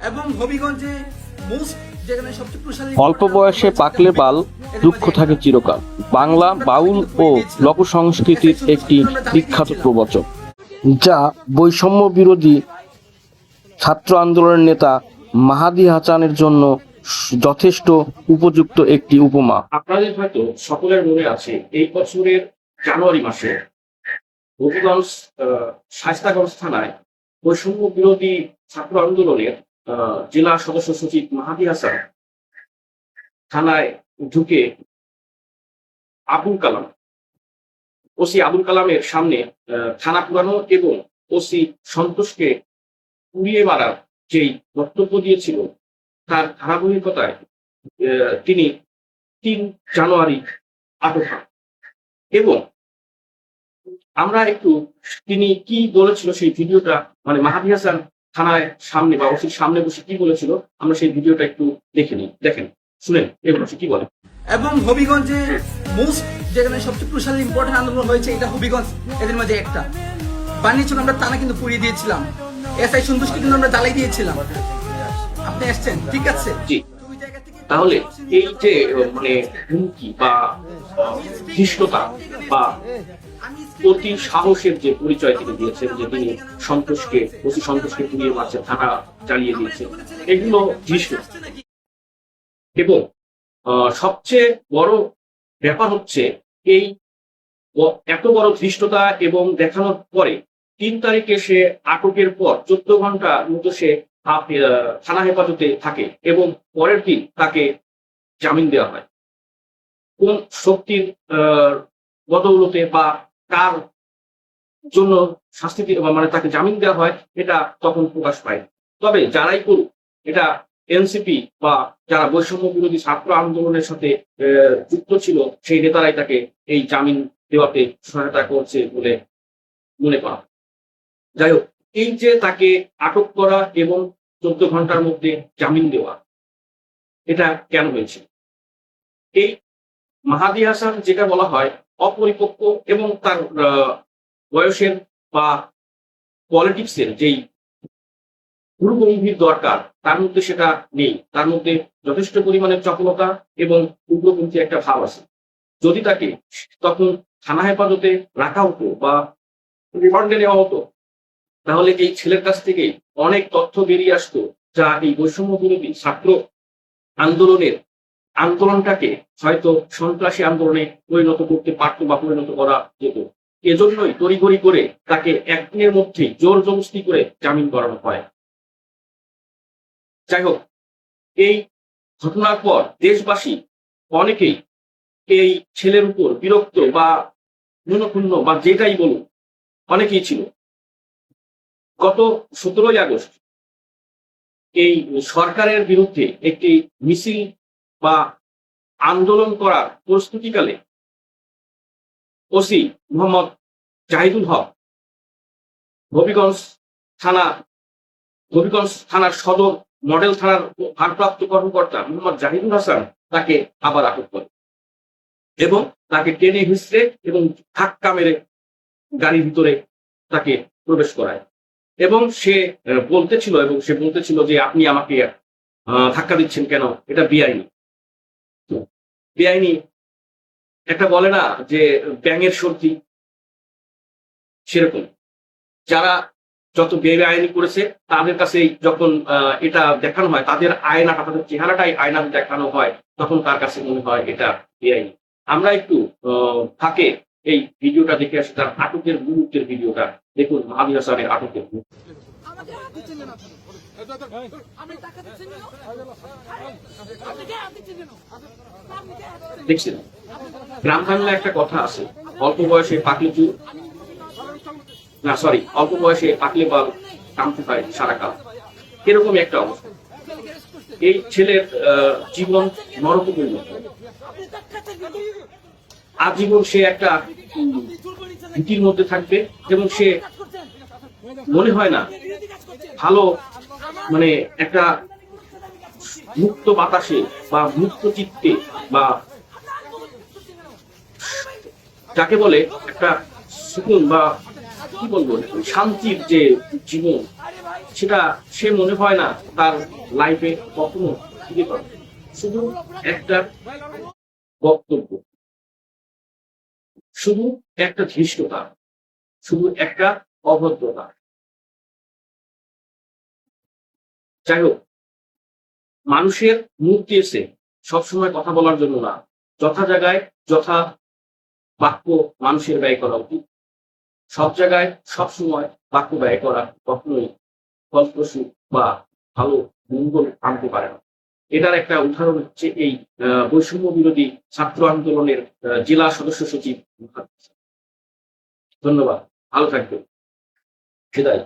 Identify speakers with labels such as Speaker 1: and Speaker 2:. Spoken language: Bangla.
Speaker 1: এবং হবিগঞ্জে মোস্ট যেখানে সবচেয়ে প্রসারী
Speaker 2: অল্প বয়সে পাকলে বাল, দুঃখ থাকে চিরকাল। বাংলা বাউল ও লোকসংস্কৃতির একটি বিখ্যাত প্রবচন, যা বৈষম্য বিরোধী ছাত্র আন্দোলনের নেতা মাহাদি হাসানের জন্য যথেষ্ট উপযুক্ত একটি উপমা।
Speaker 3: আপনাদের হয়তো সকলের মনে আছে, এই বছরের জানুয়ারি মাসে হবিগঞ্জ শায়েস্তাগঞ্জ থানায় বৈষম্য বিরোধী ছাত্র আন্দোলনের জেলা সদস্য সচিব মাহাদি হাসান থানায় ঢুকে ওসি আবুল কালামের সামনে থানা পুরানো এবং ওসি সন্তোষকে পুড়িয়ে মারার যেই বক্তব্য দিয়েছিল, তার ধারাবাহিকতায় তিনি 3 জানুয়ারি আটক হন। এবং আমরা একটু তিনি কি বলেছিল সেই ভিডিওটা, মানে মাহাদি হাসান থানায় সামনে বা ওসির সামনে বসে কি বলেছিল, আমরা সেই ভিডিওটা একটু দেখে নিই। দেখেন, শুনেন এগুলো কি বলে।
Speaker 1: এবং হবিগঞ্জে মোস্ট যেখানে সবচেয়ে প্রসারী ইম্পর্টেন্ট আন্দোলন হয়েছে, এটা হবিগঞ্জ এদের মাঝে একটা। বানিয়েছিল আমরা থানা কিন্তু পুড়িয়ে দিয়েছিলাম, এসআই সন্তোষকে কিন্তু আমরা জ্বালাই দিয়েছিলাম। আপনি আসছেন, ঠিক আছে?
Speaker 3: জি। তাহলে এই যে মানে হুমকি বা ধৃষ্টতা বা অতি সাহসের যে পরিচয় তিনি দিয়েছেন, যে তিনি ওসি সন্তোষকে পুড়িয়ে মারছেন, থানা চালিয়ে দিয়েছেন, এগুলো ধৃষ্ট। এবং সবচেয়ে বড় ব্যাপার হচ্ছে এই এত বড় ধৃষ্টতা এবং দেখানোর পরে 3 তারিখে সে আটকের পর 14 ঘন্টার মতো সে থানা হেফাজতে থাকে এবং পরের দিন তাকে জামিন দেওয়া হয়। কোন শক্তির বদৌলতে বা কার জন্য শাস্তি মানে তাকে জামিন দেওয়া হয়, এটা তখন প্রকাশ পায়। তবে যারাই করুক, এটা এনসিপি বা যারা বৈষম্য বিরোধী ছাত্র আন্দোলনের সাথে যুক্ত ছিল, সেই নেতারাই তাকে এই জামিন দেওয়াতে সহায়তা করছে বলে মনে করা। যাই হোক, এই যে তাকে আটক করা এবং 14 ঘন্টার মধ্যে জামিন দেওয়া, এটা কেন হয়েছে? এই মাহাদি হাসান, যেটা বলা হয় অপরিপক্ক এবং তার বয়সের বা পলিটিক্সের যেই গুরুগম্ভীর দরকার, তার মধ্যে সেটা নেই। তার মধ্যে যথেষ্ট পরিমাণে চপলতা এবং উগ্রপন্থী একটা ভাব আছে। যদি তাকে তখন থানা হেফাজতে রাখা হতো বা রিমান্ডে নেওয়া হতো, তাহলে এই ছেলের কাছ থেকে অনেক তথ্য বেরিয়ে আসতো, যা এই বৈষম্য বিরোধী ছাত্র আন্দোলনটাকে হয়তো সন্ত্রাসী আন্দোলনে পরিণত করতে পারত বা পরিণত করা যেত। এজন্যই তড়িঘড়ি করে তাকে একদিনের মধ্যেই জোর জবরদস্তি করে জামিন করানো হয়। যাই হোক, এই ঘটনার পর দেশবাসী অনেকেই এই ছেলের উপর বিরক্ত বা মনক্ষুণ্ণ বা যেটাই বলুন, অনেকেই ছিল। গত 17ই আগস্ট এই সরকারের বিরুদ্ধে একটি মিছিল বা আন্দোলন করার প্রস্তুতিকালে ওসি মোহাম্মদ জাহিদুল হক হবিগঞ্জ থানার সদর মডেল থানার ভারপ্রাপ্ত কর্মকর্তা মোহাম্মদ জাহিদুল হাসান তাকে আবার আটক করে এবং তাকে টেনে হিঁচড়ে এবং ধাক্কা মেরে গাড়ির ভিতরে তাকে প্রবেশ করায়। এবং সে বলতেছিল যে আপনি আমাকে ধাক্কা দিচ্ছেন কেন, এটা বেআইনি। একটা বলে না যে ব্যাঙের সর্দি, সেরকম যারা যত বেআইনি করেছে তাদের কাছে যখন এটা দেখানো হয়, তাদের চেহারাটাই আয়না দেখানো হয়, তখন তার কাছে মনে হয় এটা বেআইনি। আমরা একটু ফাঁকে এই ভিডিওটা দেখে আসি, তার আটকের মুহূর্তের ভিডিওটা দেখুন। মাহাদি হাসানের আটকের দেখছেন, গ্রাম বাংলায় একটা কথা আছে, অল্প বয়সে পাকলে বাল কামতে পারে সারা কাল। এরকমই একটা অবস্থা। এই ছেলের জীবন নরকপূর্ণ। আজীবন সে একটা ভীতির মধ্যে থাকবে এবং সে মনে হয় না ভালো, মানে একটা মুক্ত বাতাসে বা মুক্ত চিত্তে বা যাকে বলে একটা সুকুন বা কি বলবো, শান্তির যে জীবন, সেটা সে মনে হয় না তার লাইফে কখনো ফিরে পাবে। শুধু একটা বক্তব্য, শুধু একটা ধৃষ্টতা, শুধু একটা অভদ্রতা। যাই হোক, মানুষের মুখ দিয়েছে সবসময় কথা বলার জন্য না, যথা জায়গায় যথা বাক্য মানুষের ব্যয় করা উচিত। সব জায়গায় সব সময় বাক্য ব্যয় করা কখনোই ফলপ্রসূ বা ভালো মঙ্গল আনতে পারে না। এটার একটা উদাহরণ হচ্ছে এই বৈষম্য বিরোধী ছাত্র আন্দোলনের জেলা সদস্য সচিব। ধন্যবাদ, ভালো থাকবেন, বিদায়।